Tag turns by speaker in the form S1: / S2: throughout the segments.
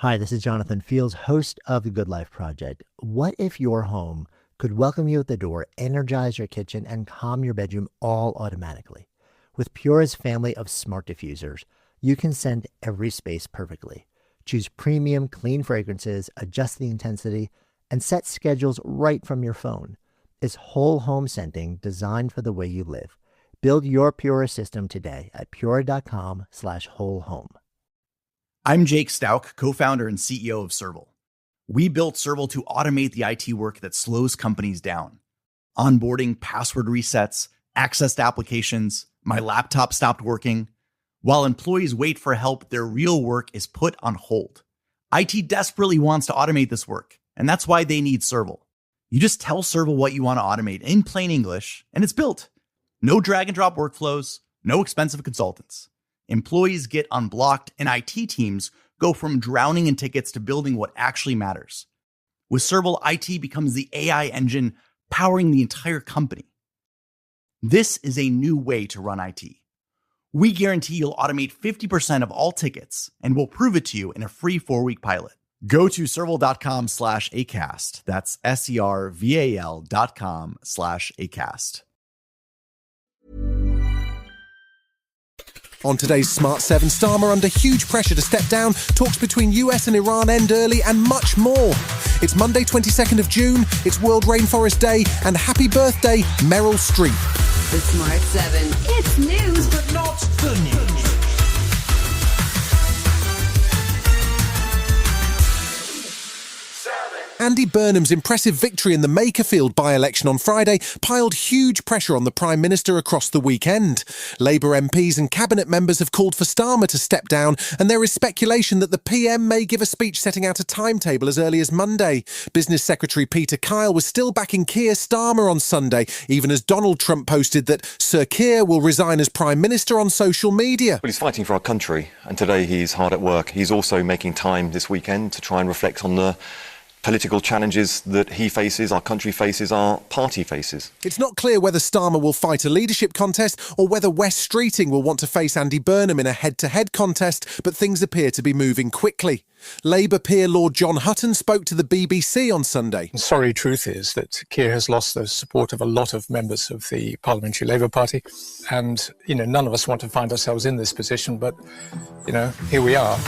S1: Hi, this is Jonathan Fields, host of The Good Life Project. What if your home could welcome you at the door, energize your kitchen, and calm your bedroom all automatically? With Pure's family of smart diffusers, you can scent every space perfectly. Choose premium, clean fragrances, adjust the intensity, and set schedules right from your phone. It's whole home scenting designed for the way you live. Build your Pure system today at pure.com/whole home.
S2: I'm Jake Stauk, co-founder and CEO of Serval. We built Serval to automate the IT work that slows companies down. Onboarding, password resets, access to applications, my laptop stopped working. While employees wait for help, their real work is put on hold. IT desperately wants to automate this work, and that's why they need Serval. You just tell Serval what you want to automate in plain English, and it's built. No drag and drop workflows, no expensive consultants. Employees get unblocked, and IT teams go from drowning in tickets to building what actually matters. With Serval, IT becomes the AI engine powering the entire company. This is a new way to run IT. We guarantee you'll automate 50% of all tickets, and we'll prove it to you in a free 4-week pilot. Go to serval.com/acast. That's serval.com/acast.
S3: On today's Smart 7, Starmer under huge pressure to step down, talks between US and Iran end early, and much more. It's Monday 22nd of June, it's World Rainforest Day, and happy birthday, Meryl Streep.
S4: The Smart 7. It's news, but not the news.
S3: Andy Burnham's impressive victory in the Makerfield by-election on Friday piled huge pressure on the Prime Minister across the weekend. Labour MPs and cabinet members have called for Starmer to step down, and there is speculation that the PM may give a speech setting out a timetable as early as Monday. Business Secretary Peter Kyle was still backing Keir Starmer on Sunday, even as Donald Trump posted that Sir Keir will resign as Prime Minister on social media.
S5: Well, he's fighting for our country, and today he's hard at work. He's also making time this weekend to try and reflect on the political challenges that he faces, our country faces, our party faces.
S3: It's not clear whether Starmer will fight a leadership contest or whether Wes Streeting will want to face Andy Burnham in a head-to-head contest, but things appear to be moving quickly. Labour peer Lord John Hutton spoke to the BBC on Sunday.
S6: The sorry truth is that Keir has lost the support of a lot of members of the Parliamentary Labour Party, and, none of us want to find ourselves in this position, but, here we are.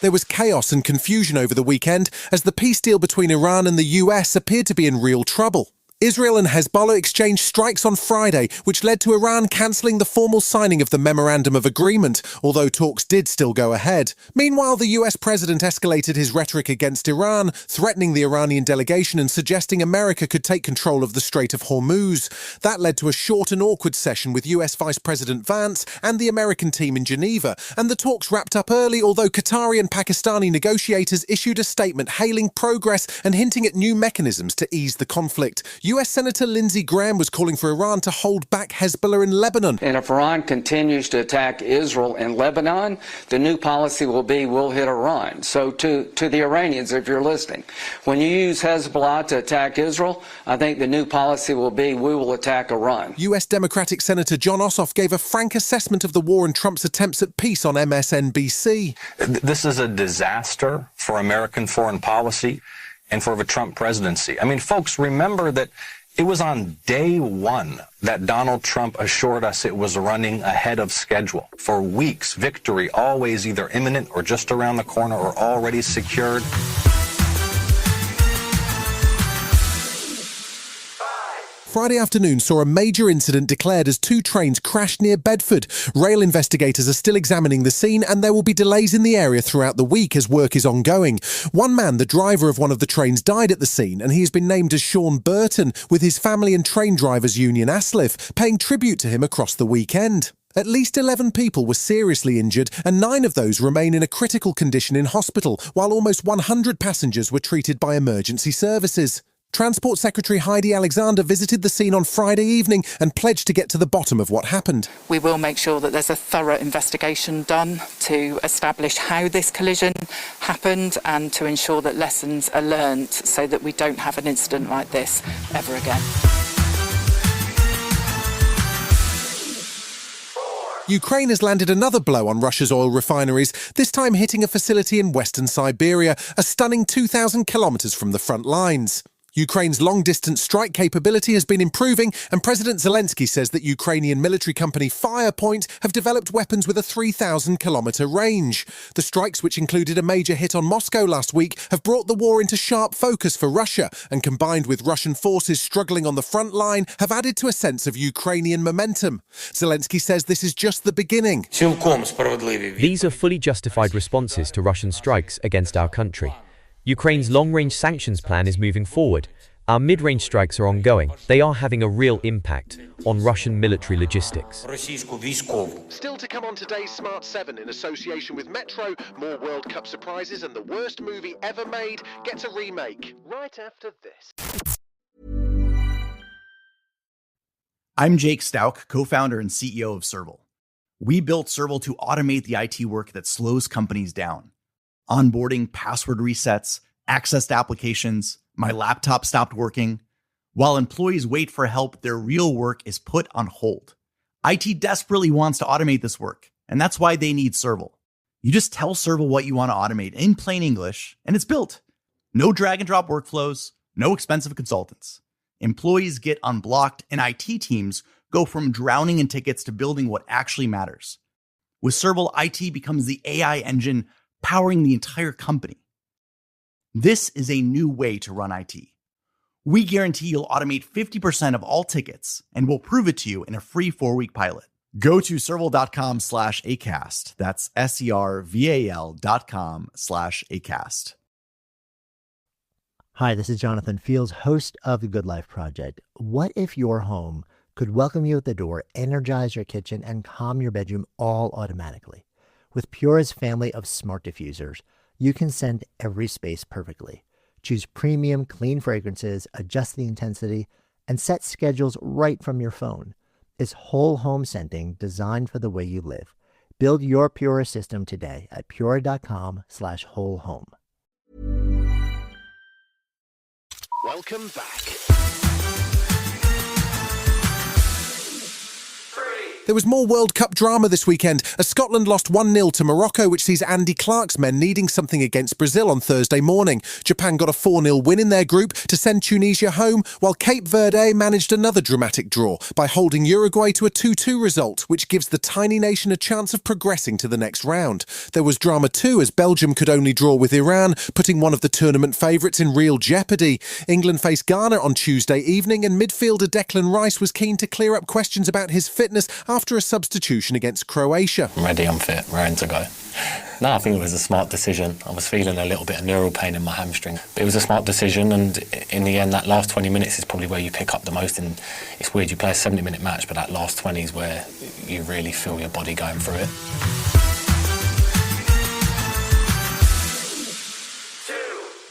S3: There was chaos and confusion over the weekend as the peace deal between Iran and the US appeared to be in real trouble. Israel and Hezbollah exchanged strikes on Friday, which led to Iran cancelling the formal signing of the Memorandum of Agreement, although talks did still go ahead. Meanwhile, the US president escalated his rhetoric against Iran, threatening the Iranian delegation and suggesting America could take control of the Strait of Hormuz. That led to a short and awkward session with US Vice President Vance and the American team in Geneva, and the talks wrapped up early, although Qatari and Pakistani negotiators issued a statement hailing progress and hinting at new mechanisms to ease the conflict. US Senator Lindsey Graham was calling for Iran to hold back Hezbollah in Lebanon.
S7: And if Iran continues to attack Israel in Lebanon, the new policy will be we'll hit Iran. So to the Iranians, if you're listening, when you use Hezbollah to attack Israel, I think the new policy will be we will attack Iran.
S3: US Democratic Senator John Ossoff gave a frank assessment of the war and Trump's attempts at peace on MSNBC.
S8: This is a disaster for American foreign policy and for the Trump presidency. I mean, folks, remember that it was on day one that Donald Trump assured us it was running ahead of schedule. For weeks, victory always either imminent or just around the corner or already secured.
S3: Friday afternoon saw a major incident declared as 2 trains crashed near Bedford. Rail investigators are still examining the scene, and there will be delays in the area throughout the week as work is ongoing. One man, the driver of one of the trains, died at the scene, and he has been named as Sean Burton, with his family and train drivers union ASLIF paying tribute to him across the weekend. At least 11 people were seriously injured, and 9 of those remain in a critical condition in hospital, while almost 100 passengers were treated by emergency services. Transport Secretary Heidi Alexander visited the scene on Friday evening and pledged to get to the bottom of what happened.
S9: We will make sure that there's a thorough investigation done to establish how this collision happened and to ensure that lessons are learnt so that we don't have an incident like this ever again.
S3: Ukraine has landed another blow on Russia's oil refineries, this time hitting a facility in western Siberia, a stunning 2,000 kilometres from the front lines. Ukraine's long-distance strike capability has been improving, and President Zelensky says that Ukrainian military company Firepoint have developed weapons with a 3,000-kilometre range. The strikes, which included a major hit on Moscow last week, have brought the war into sharp focus for Russia, and combined with Russian forces struggling on the front line, have added to a sense of Ukrainian momentum. Zelensky says this is just the beginning.
S10: These are fully justified responses to Russian strikes against our country. Ukraine's long-range sanctions plan is moving forward. Our mid-range strikes are ongoing. They are having a real impact on Russian military logistics.
S3: Still to come on today's Smart 7 in association with Metro, more World Cup surprises and the worst movie ever made gets a remake. Right after this.
S2: I'm Jake Stout, co-founder and CEO of Serval. We built Serval to automate the IT work that slows companies down. Onboarding, password resets, access to applications, my laptop stopped working. While employees wait for help, their real work is put on hold. IT desperately wants to automate this work, and that's why they need Serval. You just tell Serval what you want to automate in plain English, and it's built. No drag and drop workflows, no expensive consultants. Employees get unblocked, and IT teams go from drowning in tickets to building what actually matters. With Serval, IT becomes the AI engine powering the entire company. This is a new way to run IT. We guarantee you'll automate 50% of all tickets, and we'll prove it to you in a free 4-week pilot. Go to serval.com/acast. That's serval.com/acast.
S1: Hi, this is Jonathan Fields, host of The Good Life Project. What if your home could welcome you at the door, energize your kitchen, and calm your bedroom all automatically? With Pure's family of smart diffusers, you can scent every space perfectly. Choose premium, clean fragrances, adjust the intensity, and set schedules right from your phone. It's whole home scenting designed for the way you live. Build your Pure system today at pure.com/wholehome.
S3: Welcome back. There was more World Cup drama this weekend as Scotland lost 1-0 to Morocco, which sees Andy Clark's men needing something against Brazil on Thursday morning. Japan got a 4-0 win in their group to send Tunisia home, while Cape Verde managed another dramatic draw by holding Uruguay to a 2-2 result, which gives the tiny nation a chance of progressing to the next round. There was drama too, as Belgium could only draw with Iran, putting one of the tournament favourites in real jeopardy. England faced Ghana on Tuesday evening, and midfielder Declan Rice was keen to clear up questions about his fitness after a substitution against Croatia.
S11: I'm ready, I'm fit, raring to go. No, I think it was a smart decision. I was feeling a little bit of neural pain in my hamstring. But it was a smart decision, and in the end, that last 20 minutes is probably where you pick up the most. And it's weird, you play a 70-minute match, but that last 20 is where you really feel your body going through it.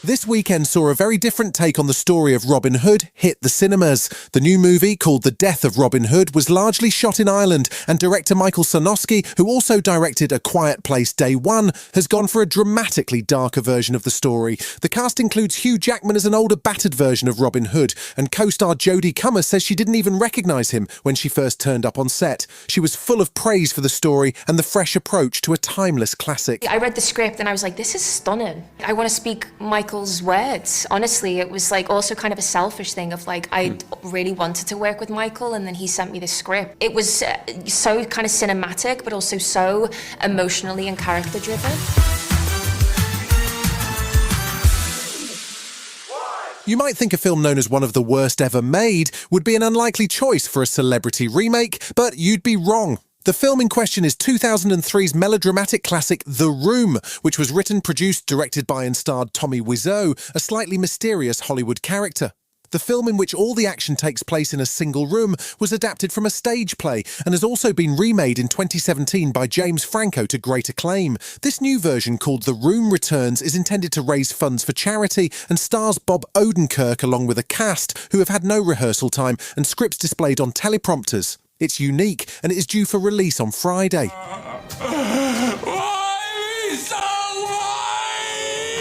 S3: This weekend saw a very different take on the story of Robin Hood hit the cinemas. The new movie, called The Death of Robin Hood, was largely shot in Ireland, and director Michael Sarnowski, who also directed A Quiet Place Day One, has gone for a dramatically darker version of the story. The cast includes Hugh Jackman as an older, battered version of Robin Hood, and co-star Jodie Comer says she didn't even recognise him when she first turned up on set. She was full of praise for the story and the fresh approach to a timeless classic.
S12: I read the script and I was like, this is stunning. I want to speak Michael's words. Honestly, it was like also kind of a selfish thing of like, I really wanted to work with Michael, and then he sent me the script. It was so kind of cinematic, but also so emotionally and character driven.
S3: You might think a film known as one of the worst ever made would be an unlikely choice for a celebrity remake, but you'd be wrong. The film in question is 2003's melodramatic classic The Room, which was written, produced, directed by and starred Tommy Wiseau, a slightly mysterious Hollywood character. The film, in which all the action takes place in a single room, was adapted from a stage play and has also been remade in 2017 by James Franco to great acclaim. This new version, called The Room Returns, is intended to raise funds for charity and stars Bob Odenkirk along with a cast who have had no rehearsal time and scripts displayed on teleprompters. It's unique and it is due for release on Friday.
S12: I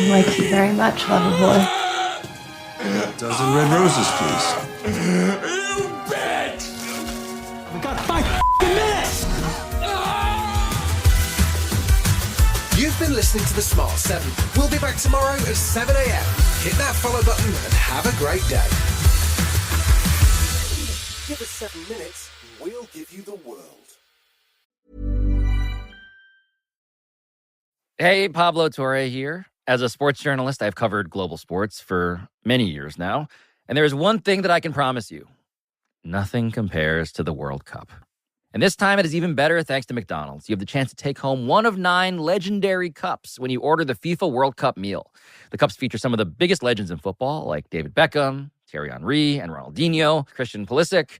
S12: like you very much, lover boy.
S13: Dozen red roses, please.
S14: You bitch! We got 5 minutes! listening to The Smart 7. We'll be back tomorrow at 7 a.m. Hit that follow button and have a great day. Give us 7 minutes, we'll give you the world.
S15: Hey, Pablo Torre here. As a sports journalist, I've covered global sports for many years now. And there is one thing that I can promise you. Nothing compares to the World Cup. And this time it is even better thanks to McDonald's. You have the chance to take home one of 9 legendary cups when you order the FIFA World Cup meal. The cups feature some of the biggest legends in football, like David Beckham, Thierry Henry, and Ronaldinho, Christian Pulisic,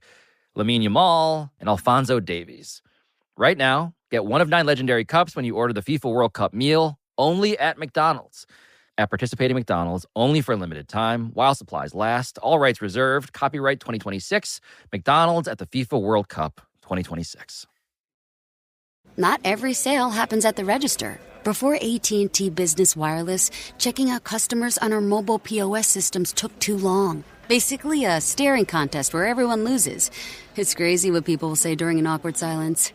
S15: Lamine Yamal, and Alphonso Davies. Right now, get one of 9 legendary cups when you order the FIFA World Cup meal only at McDonald's. At participating McDonald's, only for a limited time, while supplies last, all rights reserved, copyright 2026, McDonald's at the FIFA World Cup 2026.
S16: Not every sale happens at the register. Before AT&T Business Wireless, checking out customers on our mobile POS systems took too long. Basically a staring contest where everyone loses. It's crazy what people will say during an awkward silence.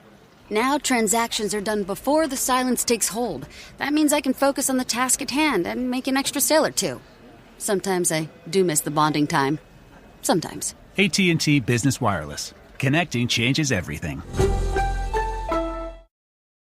S16: Now transactions are done before the silence takes hold. That means I can focus on the task at hand and make an extra sale or two. Sometimes I do miss the bonding time. Sometimes.
S17: AT&T Business Wireless. Connecting changes everything.